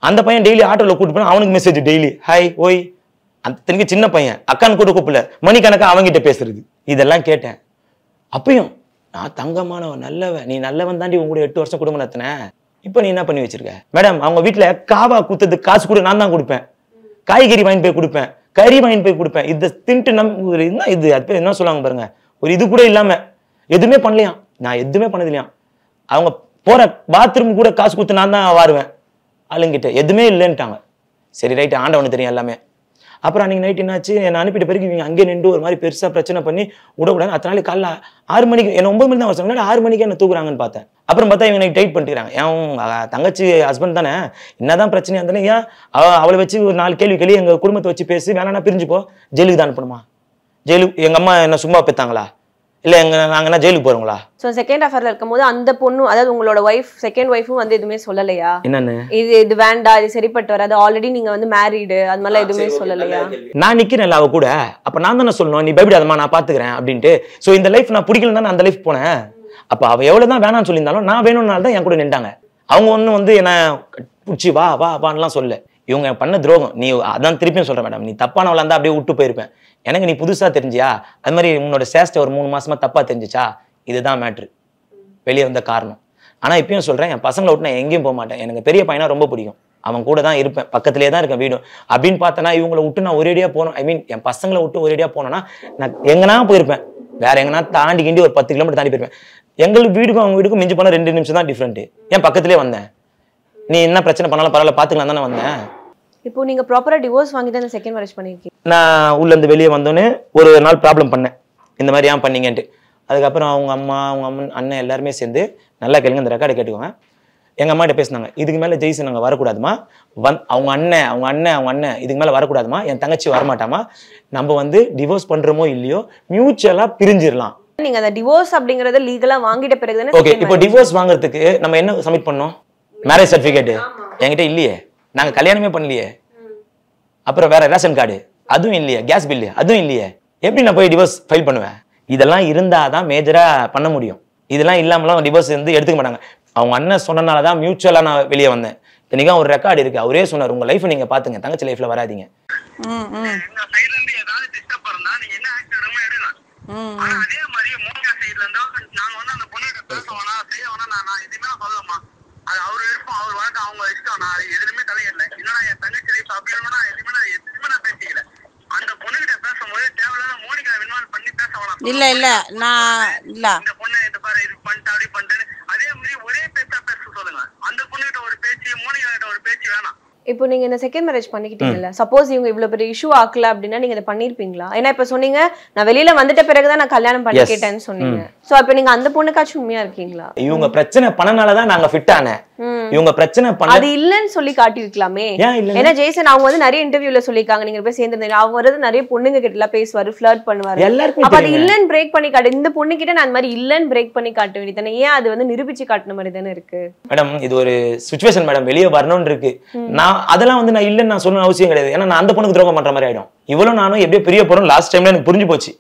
அந்த பையன் டெய்லி ஆட்டோல கூட்டு போனா அவனுக்கு மெசேஜ் டெய்லி ஹாய் ஓய். அந்த சின்ன பையன் அக்கான்னு கூட கூப்பிடல, மணிக்கணக்கா அவங்கிட்ட பேசுறது. இதெல்லாம் கேட்டேன். அப்பயும் நான் தங்கமானவன், நல்லவன், நீ நல்லவன் தாண்டி உங்க கூட 8 வருஷம் குடும்பம் நடத்தின. இப்ப நீ என்ன பண்ணி வச்சிருக்க மேடம்? அவங்க வீட்டுல காவா குத்துறதுக்கு காசு கூட நான் தான் கொடுப்பேன். காய்கறி வாங்கி போய் கொடுப்பேன், கறி வாங்கி போய் கொடுப்பேன். இதை தின்ட்டு என்ன இது அது பேர் என்ன சொல்லுவாங்க பாருங்க, ஒரு இது கூட இல்லாம எதுவுமே பண்ணலையாம். நான் எதுவுமே பண்ணது இல்லையா. அவங்க போற பாத்ரூம் கூட காசு கொடுத்து நான் தான் வாருவேன். ஆளுங்கிட்ட எதுவுமே இல்லைன்ட்டாங்க. சரி ரைட், ஆண்டவனுக்கு தெரியும் எல்லாமே. அப்புறம் அன்னைக்கு நைட் என்னாச்சு, என்னை அனுப்பிட்ட பிறகு இவங்க அங்கே நின்று ஒரு மாதிரி பெருசா பிரச்சனை பண்ணி விடக்கூடாது. அத்தனை நாளைக்கு காலைல 6 மணிக்கு என்ன 9 மணி தான் வர சொன்னாங்க, 6 மணிக்கு என்ன தூக்குறாங்கன்னு பார்த்தேன். அப்புறம் பார்த்தா இவங்க டைட் பண்ணிக்கிறாங்க. ஏன் தங்கச்சி ஹஸ்பண்ட் தானே, என்னதான் பிரச்சனையா இருந்தாலும் ஏன் அவளை வச்சு ஒரு 4 கேள்வி கேள்வி எங்க குடும்பத்தை வச்சு பேசி வேணா பிரிஞ்சுப்போ, ஜெயிலுக்கு தான் அனுப்பணுமா? ஜெயிலுக்கு எங்க அம்மா என்ன சும்மா பெத்தாங்களா? இல்ல நாங்க என்ன ஜெயிலுக்கு போறோங்களா? சோ செகண்ட் அஃபேர்ல இருக்கும்போது அந்த பொண்ணு, அதாவது உங்களோட வைஃப், செகண்ட் வைஃபும் வந்து எதுவுமே சொல்லலையா? என்னன்னு இது வேண்டாம், இது சரிப்பட்டு வராது, ஆல்ரெடி நீங்க வந்து மேரீடு, அது மாதிரிலாம் எதுவுமே சொல்லலையா? நான் நிக்கிறேன்ல அவ கூட, அப்ப நான் தானே சொல்லணும் நீ பயப்படாதம்மா நான் பாத்துக்கிறேன் அப்படின்ட்டு. சோ இந்த லைஃப் நான் பிடிக்கலன்னு தான் அந்த லைஃப் போனேன். அப்ப அவ எவ்வளவுதான் வேணாம்னு சொல்லியிருந்தாலும் நான் வேணும்னால தான் என் கூட நின்றாங்க. அவங்க ஒன்னும் வந்து என்ன பிடிச்சி வா வா வான்லாம் சொல்ல. இவங்க பண்ண துரோகம். நீ அதான் திருப்பியும் சொல்றேன் மேடம், நீ தப்பானவளா இருந்தா அப்படியே விட்டு போயிருப்பேன். எனக்கு நீ புதுசா தெரிஞ்சியா, அது மாதிரி உன்னோட சேஷ்டை ஒரு 3 மாசமா தப்பா தெரிஞ்சிச்சா, இதுதான் மேட்ரு, வெளியே வந்த காரணம். ஆனா இப்பயும் சொல்றேன், என் பசங்களை விட்டு நான் எங்கேயும் போக மாட்டேன். எனக்கு பெரிய பையனா ரொம்ப பிடிக்கும், அவன் கூட தான் இருப்பேன், பக்கத்துலேயே தான் இருக்கேன் வீடும். அப்படின்னு பார்த்தனா இவங்களை விட்டு நான் ஒரேடியா போனோம், ஐ மீன் என் பசங்களை விட்டு ஒரேடியா போனோன்னா நான் எங்கன்னா போயிருப்பேன். வேற எங்கன்னா தாண்டி கிண்டி ஒரு 10 கிலோமீட்டர் தாண்டி போயிருப்பேன். எங்களுக்கு வீடுக்கும் அவங்க வீடுக்கும் மிஞ்சி போனா 2 நிமிஷம் தான் டிஃப்ரெண்ட். ஏன் பக்கத்துலேயே வந்தேன், நீ என்ன பிரச்சனை பண்ணாலும் பரவாயில்ல பாத்துக்கலாம் தானே வந்தேன். இப்போ நீங்க ப்ராப்பரா டிவோர்ஸ் வாங்கி தான் செகண்ட் மேரேஜ் பண்ணிருக்கீங்க. நான் உள்ள இருந்து வெளியே வந்தோன்னே ஒரு நாள் ப்ராப்ளம் பண்ணேன், இந்த மாதிரி ஏன் பண்ணீங்கன்ட்டு. அதுக்கப்புறம் அவங்க அம்மா அவங்க அண்ணன் எல்லாருமே சேர்ந்து, நல்லா கேளுங்க இந்த ரெக்கார்டை கேட்டுக்கோங்க, எங்க அம்மா கிட்ட பேசினாங்க. இதுக்கு மேல ஜெய்சன் நாங்க வரக்கூடாதுமா, அவங்க அண்ணன் இதுக்கு மேல வரக்கூடாதுமா, என் தங்கச்சி வரமாட்டாமா, நம்ம வந்து டிவோர்ஸ் பண்றோமோ இல்லையோ மியூச்சுவலா பிரிஞ்சிடலாம். நீங்க அந்த டிவோர்ஸ் அப்படிங்கறத லீகலா வாங்கிட்ட பிறகு தானே. ஓகே, இப்போ டிவோர்ஸ் வாங்குறதுக்கு நம்ம என்ன சப்மிட் பண்ணோம்? மேரேஜ் சர்டிபிகேட் என்கிட்ட இல்லையே, நாங்க கல்யாணமே பண்ணலையே. அப்புறம் வேற ரேஷன் கார்டு அதுவும் இல்லையே, கேஸ் பில்லு அதுவும் இல்லையே. எப்படி நான் போய் டிவோர்ஸ் ஃபைல் பண்ணுவேன்? இதெல்லாம் இருந்தாதான் மேஜரா பண்ண முடியும். இதெல்லாம் இல்லாமலாம் டிவோர்ஸ் வந்து எடுத்துக்க மாட்டாங்க. அவங்க அண்ணன் சொன்னனாலதான் மியூச்சுவலா நான் வெளியே வந்தேன். இன்னைக்கு ஒரு ரெக்கார்டு இருக்கு, அவரே சொன்னார், உங்க லைஃப் நீங்க பாத்துங்க, தங்கச்சி லைஃப்ல வராதீங்க. அதே மாதிரி மோனிகா சைடுல இருந்து நாங்க வந்து அந்த பொண்ணுகிட்ட பேசுவோம்னா செய்ய வேணா நான் எதுவுமே சொல்லமா, அது அவரு விருப்பம், அவர் வழக்கம், அவங்க இஷ்டம், நான் எதுவுமே தலையிடல. இல்லைன்னா என் தங்கச்சி லைஃப் அப்படி இல்லைன்னா எதுவுமே நான் பேசிக்கல. அந்த பொண்ணுகிட்ட பேசும்போது தேவையில்லாத மோனிகா இன்வால்வ் பண்ணி பேச வேணாம். இல்ல நான் இல்ல இந்த பொண்ணு இது பாரு இது பண்ணிட்டு அப்படி பண்ணிட்டு அதே மாதிரி ஒரே பேச்சா பேச சொல்லுங்க. அந்த பொண்ணுகிட்ட ஒரு பேச்சு, மோனிகா கிட்ட ஒரு பேச்சு வேணாம். இப்போ நீங்க இந்த செகண்ட் மேரேஜ் பண்ணிக்கிட்டீங்கல்ல, சப்போஸ் இவங்க இவ்வளவு பெரிய இஷ்யூ ஆக்கல அப்படின்னா நீங்க இதை பண்ணிருப்பீங்களா? ஏன்னா இப்ப சொன்னீங்க நான் வெளியில வந்துட்ட பிறகுதான் நான் கல்யாணம் பண்ணிக்கிட்டேன்னு சொன்னீங்க. சோ அப்ப நீங்க அந்த பொண்ணுக்காச்சும் உண்மையா இருக்கீங்களா? இவங்க பிரச்சனை பண்ணனாலதான் நாங்க ஃபிட் ஆனேன். இவங்க பிரச்சனை பண்ண அது இல்லன்னு சொல்லி காட்டிருக்கலாமே. ஏன்னா ஜெய்சன் அவங்க வந்து நிறைய இன்டர்வியூல சொல்லிருக்காங்க, நீங்க போய் சேர்ந்திருந்தீங்க, அவங்க வந்து நிறைய பொண்ணுங்க கிட்ட எல்லாம் பேசுவாரு, ஃபிளர்ட் பண்ணுவாரு. அப்ப அது இல்லன்னு பிரேக் பண்ணி காட்டு, இந்த பொண்ணு கிட்ட நான் அந்த மாதிரி இல்லன்னு பிரேக் பண்ணி காட்ட வேண்டியதானே? ஏன் அது வந்து நிரூபிச்சு காட்டின மாதிரி தானே இருக்கு? மேடம் இது ஒரு சிச்சுவேஷன் மேடம், வெளியே வரணும்னு இருக்கு. நான் அதெல்லாம் வந்து நான் இல்லன்னு நான் சொல்லணும் அவசியம் கிடையாது. ஏன்னா நான் அந்த பொண்ணுக்கு துரோகம் பண்ற மாதிரி ஆயிடும். இவ்வளவு நானும் எப்படியோ பெரிய போறோம், லாஸ்ட் டைம்ல எனக்கு புரிஞ்சு போச்சு.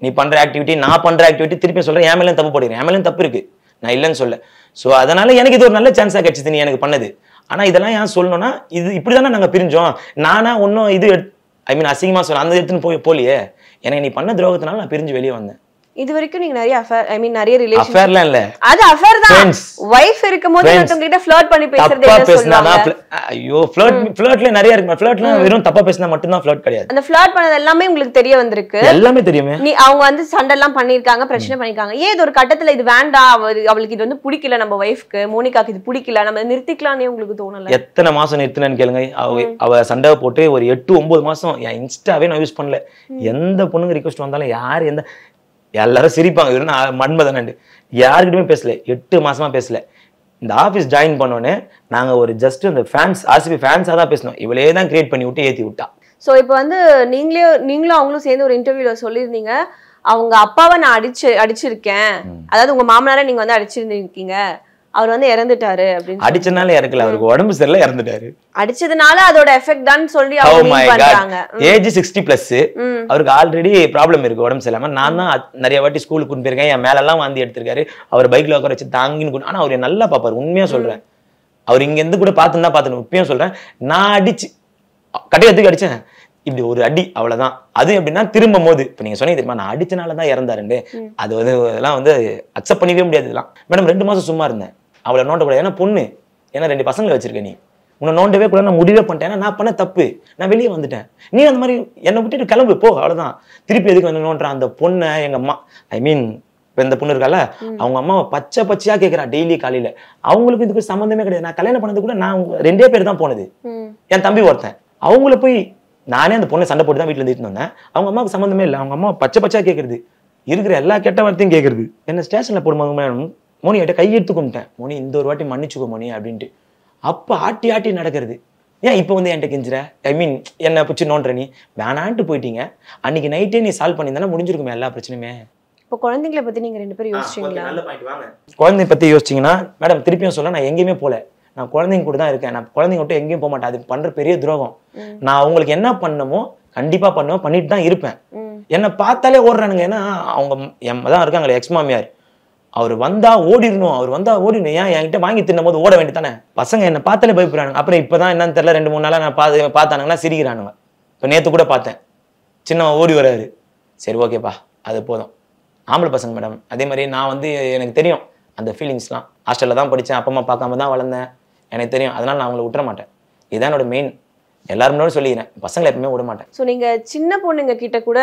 நீ பண்ற ஆக்டிவிட்டி நான் பண்ற ஆக்டிவிட்டி திருப்பி சொல்றேன், என் மேலும் தப்பு போடுறேன், என் மேலும் தப்பு இருக்கு, நான் இல்லைன்னு சொல்ல. ஸோ அதனால எனக்கு இது ஒரு நல்ல சான்ஸா கிடைச்சது நீ எனக்கு பண்ணது. ஆனா இதெல்லாம் ஏன் சொல்லணும்னா, இது இப்படிதானே நாங்க பிரிஞ்சோம், நானா ஒன்னும் இது ஐ மீன் அசிங்கமா சொல்ல அந்த இடத்துன்னு போலியே, எனக்கு நீ பண்ண துரோகத்தினால நான் பிரிஞ்சு வெளியே வந்தேன். இது வரைக்கும் நீங்க நிறைய அஃபேர் நிறைய ரிலேஷன் அஃபேர்லாம் இல்ல, அது அஃபேர் தான். Friends. வைஃப் இருக்கும்போது ஒருத்தவங்க கிட்ட ஃப்ளர்ட் பண்ணி பேசுறது தப்பா என்ன பேசினாதான் சொல்லுவாங்க? ஐயோ ஃப்ளர்ட்ல நிறைய இருக்கு. ஃப்ளர்ட்ல வெறும் தப்பா பேசினா மட்டும் தான் ஃப்ளர்ட் கிடையாது. அந்த ஃப்ளர்ட் பண்ணது எல்லாமே உங்களுக்கு தெரிய வந்திருக்கு. எல்லாமே தெரியுமே. அவங்க வந்து சண்டை எல்லாம் பண்ணிருக்காங்க, பிரச்சனை பண்ணிருக்காங்க. ஏன் இது ஒரு கட்டத்துல இது வேண்டாம், அவளுக்கு இது வந்து பிடிக்கல, நம்ம வைஃப்க்கு மோனிகாக்கு இது பிடிக்கல, நம்ம நிறுத்திக்கலாம்னே உங்களுக்கு தோணல? எத்தனை மாசம் நிறுத்தினேன்னு கேளுங்க. அவ சண்டை போட்டு ஒரு 8-9 மாசம் என் இன்ஸ்டாவே நான் யூஸ் பண்ணல. எந்த பொண்ணுங்க ரிக்வெஸ்ட் வந்தாலும் யார் எந்த எல்லாரும் சிரிப்பாங்க, நான் மன்மதன் யாருக்கிட்டுமே பேசல. 8 மாசமா பேசல. இந்த ஆஃபீஸ் ஜாயின் பண்ணோன்னே நாங்க ஒரு ஜஸ்ட் அந்த ஃபேன்ஸ், ஆர்சிபி ஃபேன்ஸாக தான் பேசணும். இவளே தான் கிரியேட் பண்ணி விட்டு ஏற்றி விட்டா. ஸோ இப்போ வந்து நீங்களும் அவங்களும் சேர்ந்து ஒரு இன்டர்வியூல சொல்லியிருந்தீங்க, அவங்க அப்பாவை நான் அடிச்சிருக்கேன், அதாவது உங்க மாமனாரை நீங்க வந்து அடிச்சிருந்தீங்க, அவர் வந்து இறந்துட்டாரு அப்படின்னு. அடிச்சனால இறக்கல, அவருக்கு உடம்பு சரியில்லை, இறந்துட்டாரு. அடிச்சதுனால அதோட எஃபெக்ட் தான் சொல்லி அவங்க மீன் பண்றாங்க. ஏஜ் 60+, அவருக்கு ஆல்ரெடி ப்ராப்ளம் இருக்கு, உடம்பு சரியில்லாம. நான் தான் நிறைய வாட்டி ஸ்கூலுக்கு கூட்டு போயிருக்கேன், என் மேல எல்லாம் வாந்தி எடுத்திருக்காரு. அவர் பைக்ல உட்கார வச்சு தாங்கின்னு, ஆனா அவர் நல்லா பாப்பாரு. உண்மையா சொல்றேன், அவர் இங்க இருந்து கூட பார்த்துதான் பார்த்துன்னு. உண்மையா சொல்றேன், நான் அடிச்சு கட்டையத்துக்கு அடிச்சேன், இப்படி ஒரு அடி அவ்வளவுதான். அது எப்படின்னா திரும்பும் போது இப்ப நீங்க சொன்னீங்க தெரியுமா, நான் அடிச்சனாலதான் இறந்தாருண்டு. அது வந்து இதெல்லாம் வந்து அக்செப்ட் பண்ணிக்கவே முடியாது. இதெல்லாம் மேடம் 2 மாசம் சும்மா இருந்தேன், அவளை நோண்டக்கூடாது, ஏன்னா பொண்ணு, ஏன்னா 2 பசங்களை வச்சிருக்க, நீ உன்னை நோண்டவே கூட நான் முடிவே பண்ணிட்டேன், நான் பண்ண தப்பு, நான் வெளியே வந்துட்டேன், நீ அந்த மாதிரி என்னை விட்டுட்டு கிளம்பு போ, அவ்வளவுதான். திருப்பி எதுக்கு வந்து நோண்டுறான்? அந்த பொண்ணை எங்க அம்மா, இப்ப இந்த பொண்ணு இருக்கால, அவங்க அம்மாவை பச்சையா கேட்கிறா டெய்லி காலையில. அவங்களுக்கு இதுக்கு சம்மந்தமே கிடையாது. நான் கல்யாணம் பண்ணது கூட நான் 2 பேர் தான் போனது, என் தம்பி ஒருத்தன். அவங்கள போய் நானே அந்த பொண்ணை சண்டை போட்டு தான் வீட்டுல இருந்து வந்தேன். அவங்க அம்மாவுக்கு சம்மந்தமே இல்லை. அவங்க அம்மா பச்சையா கேட்கறது, இருக்கிற எல்லா கெட்ட வார்த்தையும் கேட்கறது. என்ன ஸ்டேஷன்ல போடும்போது மோனி கிட்ட கையெடுத்து கும்பிட்டேன், மோனி இந்த ஒரு வாட்டி மன்னிச்சுக்கோ மோனி அப்படின்ட்டு. அப்ப ஆட்டி நடக்கிறது. ஏன் இப்ப வந்து என்கிட்ட கெஞ்சுற, என்ன பிடிச்சி நோன்ற, நீ வேணான்ட்டு போயிட்டீங்க. அன்னைக்கு நைட்டே நீ சால்வ் பண்ணியிருந்தா முடிஞ்சிருக்குமே எல்லா பிரச்சனையுமே. இப்போ குழந்தைங்களை பத்தி நீங்க 2 பேரும் யோசிச்சீங்களா? குழந்தைய பத்தி யோசிச்சீங்கன்னா மேடம் திருப்பியும் சொல்ல, நான் எங்கேயுமே போல, நான் குழந்தைங்க கூட தான் இருக்கேன். நான் குழந்தைங்க விட்டு எங்கேயும் போக மாட்டேன். அது பண்ற பெரிய துரோகம். நான் அவங்களுக்கு என்ன பண்ணமோ கண்டிப்பா பண்ணுவேன், பண்ணிட்டு தான் இருப்பேன். என்னை பார்த்தாலே ஓடுறானுங்க. ஏன்னா அவங்க தான் இருக்காங்களே எக்ஸ் மாமியார், அவர் வந்தா ஓடிடணும், அவர் வந்தா ஓடிடணும். ஏன் என்கிட்ட வாங்கி தின்னும் போது ஓட வேண்டியதானே? பசங்க என்னை பார்த்தாலே பயப்படுறானுங்க. அப்புறம் இப்பதான் என்னன்னு தெரியல, 2-3 நாளா நான் பார்த்தானுங்கன்னா சிரிக்கிறானுங்க. இப்போ நேற்று கூட பார்த்தேன், சின்ன ஓடி வராரு. சரி ஓகேப்பா, அது போதும். ஆம்பளை பசங்க மேடம். அதே மாதிரி நான் வந்து எனக்கு தெரியும் அந்த ஃபீலிங்ஸ்லாம். ஹாஸ்டல்ல தான் படித்தேன், அப்பா அம்மா பார்க்காம தான் வளர்ந்தேன், எனக்கு தெரியும். அதனால நான் அவங்களை விட்டுற மாட்டேன். இதுதான் என்னோட மெயின். எல்லாரும் சொல்லிக்கிறேன், பசங்களை எப்பவுமே விட மாட்டேன். ஸோ நீங்க சின்ன பொண்ணுங்க கிட்ட கூட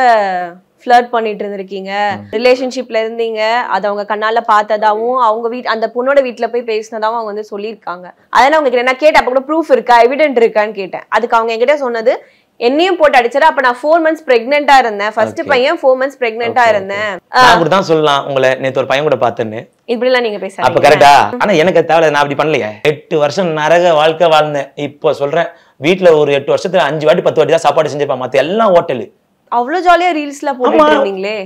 ஃப்ளர்ட் பண்ணிட்டு இருந்திருக்கீங்க, ரிலேஷன்ஷிப்ல இருந்தீங்க, அதை அவங்க கண்ணால பார்த்ததாவும், அவங்க அந்த பொண்ணோட வீட்டுல போய் பேசினதாவும் அவங்க வந்து சொல்லியிருக்காங்க. அதனால அவங்க நான் கேட்டேன், அப்ப கூட ப்ரூஃப் இருக்கா, எவிடென்ட் இருக்கான்னு கேட்டேன். அதுக்கு அவங்க என்கிட்ட சொன்னது, என்னையும் போட்டு அடிச்சாரு. அப்ப நான் 4 months பிரெக்னெண்டா இருந்தேன். ஃபர்ஸ்ட் பையன் 4 months பிரெக்னெண்டா இருந்தேன். நான் கூட தான் சொல்லலாம், உங்களை நேத்து ஒரு பையன் கூட பார்த்தேன்னு. இப்படி எல்லாம் நீங்க பேசுறீங்க. அப்ப கரெக்டா? ஆனா எனக்கு தேவை, நான் அப்படி பண்ணலையே. 8 வருஷம் நரக வாழ்க்கை வாழ்ந்தேன். இப்போ சொல்றேன், வீட்டுல ஒரு 8 வருஷத்துல 5 வாட்டி 10 வாட்டி தான் சாப்பாடு செஞ்சிருப்பேன், மத்த எல்லாம் ஹோட்டலு. அவ்வளவு ஜாலியா ரீல்ஸ்ல போட்டுட்டு இருந்தீங்களே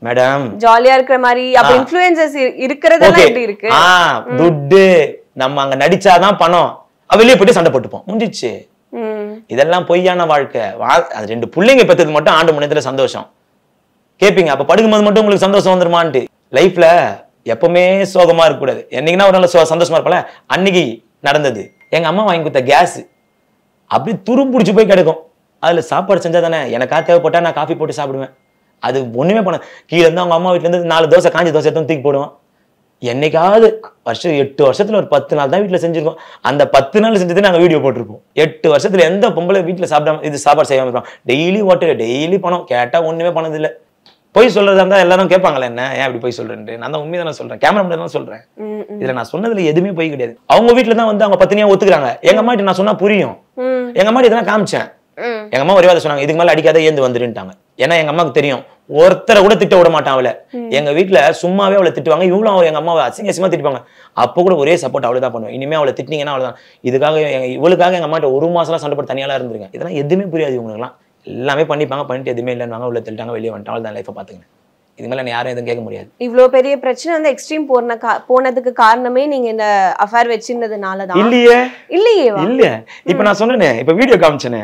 மேடம். ஜாலியா இருக்கிற மாதிரி. அப்ப இன்ஃப்ளூயன்சர்ஸ் இருக்கிறதெல்லாம் எப்படி இருக்கு? துட்டு நம்ம அங்க நடிச்சாதான் பணம், வெளியே போயிட்டு சண்டை போட்டுப்போம், முடிஞ்சிச்சு. இதெல்லாம் பொய்யான வாழ்க்கை. அது 2 பிள்ளைங்க பெற்றது மட்டும் ஆண்டு முன்னத்துல சந்தோஷம் கேட்பீங்க. அப்ப படுக்கும்போது மட்டும் உங்களுக்கு சந்தோஷம் வந்துருமான்ட்டு. லைஃப்ல எப்பவுமே சோகமா இருக்க கூடாது. என்னைக்குன்னா ஒரு நல்ல சந்தோஷமா இருப்பல. அன்னைக்கு நடந்தது, எங்க அம்மா வாங்கி கொடுத்த கேஸ் அப்படி துரும்பிடிச்சு போய் கிடக்கும். அதுல சாப்பாடு செஞ்சா தானே, எனக்கா தேவைப்பட்டா நான் காஃபி போட்டு சாப்பிடுவேன். அது ஒண்ணுமே பண்ண, கீழே இருந்து அவங்க அம்மா வீட்டுல இருந்து 4 தோசை காஞ்சி தோசை எடுத்து தூக்கி போடுவோம். என்னைக்காவது 8 வருஷத்துல ஒரு 10 நாள் தான் வீட்டுல செஞ்சிருக்கோம். அந்த 10 நாள் செஞ்சது நாங்க வீடியோ போட்டிருப்போம். 8 வருஷத்துல எந்த பொம்பளை வீட்டுல சாப்பிடாம இது சாப்பாடு செய்யாம இருப்போம். டெய்லி ஹோட்டல், டெய்லி பணம் கேட்டா ஒண்ணுமே பண்ணது இல்லை. பொய் சொல்றதா இருந்தா எல்லாரும் கேட்பாங்களே, என்ன ஏன் இப்படி போய் சொல்றேன்? நான் தான் உண்மையை தானே சொல்றேன், கேமரா முன்னாடி தான் சொல்றேன். இதுல நான் சொன்னதுல எதுவுமே போய் கிடையாது. அவங்க வீட்டுல தான் வந்து அவங்க பத்தினியா ஒத்துக்கிறாங்க. எங்க அம்மா நான் சொன்னா புரியும். எங்க அம்மா இதெல்லாம் காமிச்சேன். எங்க அம்மா ஒரே வார்த்தை சொன்னாங்க, இதுக்கு மேல அடிக்காத, ஏந்து வந்துருட்டாங்க. ஏன்னா எங்க அம்மாவுக்கு தெரியும், ஒருத்தரை கூட திட்ட விட மாட்டான் அவளை. எங்க வீட்டுல சும்மாவே அவளை திட்டுவாங்க, இவ்வளவு எங்க அம்மாவை அசிங்கமா திட்டுவாங்க. அப்போ கூட ஒரே சப்போர்ட் அவளுதான் பண்ணுவேன். இனிமே அவளை திட்டினீங்கன்னா அவளதான். இதுக்காக இவளுக்காக எங்க அம்மாட்ட 1 மாசம் சண்டை போட்டு தனியாலாம் இருந்திருக்கேன். இதெல்லாம் எதுவுமே புரியாது இவங்களுக்குலாம். எல்லாமே பண்ணிப்பாங்க, பண்ணிட்டு எதுவுமே இல்லைன்னு உள்ள தள்ளிட்டாங்க, வெளியே வந்துட்டாங்க. அவள் தான் லைஃபை பாத்துங்க. இது மேல யாரும் எதுவும் கேட்க முடியாது. இவ்வளவு பெரிய பிரச்சனை வந்து எக்ஸ்ட்ரீம் போனதுக்கு காரணமே நீங்க இந்த அஃபேர் வச்சிருந்ததுனாலதான். இல்லையே. இப்ப நான் சொன்னேனே, இப்ப வீடியோ காமிச்சேனே,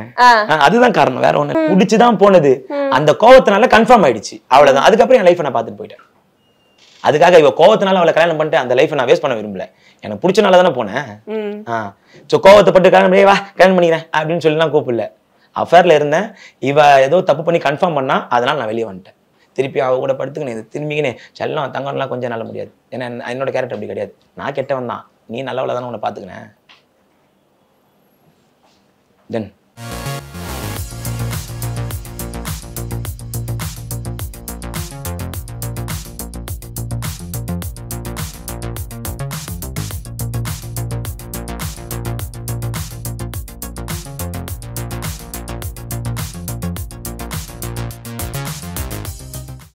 அதுதான் காரணம், வேற ஒண்ணு. புடிச்சுதான் போனது. அந்த கோவத்தினால கன்ஃபார்ம் ஆயிடுச்சு, அவ்வளவுதான். அதுக்கப்புறம் என் லைஃபை நான் பாத்துட்டு போயிட்டேன். அதுக்காக இவ கோவத்தினால அவளை கல்யாணம் பண்ணிட்டு அந்த லைஃபை நான் வேஸ்ட் பண்ண விரும்பல. எனக்கு பிடிச்சனால தானே போனேன். கோவத்தை பட்டு கல்யாணம் பண்ணிக்கிறேன் அப்படின்னு சொல்லி நான் கூப்பிடல. அஃபேர்ல இருந்தேன். இவ ஏதோ தப்பு பண்ணி கன்ஃபார்ம் பண்ணா, அதனால நான் வெளியே வந்துட்டேன். திருப்பி அவ கூட படுத்துக்கினே திரும்பிக்கினே செல்லம் தங்கம்லாம் கொஞ்சம் நல்ல முடியாது. ஏன்னா என்னோட கேரக்டர் அப்படி கிடையாது. நான் கெட்டவன் தான், நீ நல்லவள தானே உன்னை பார்த்துக்கினேன். தென்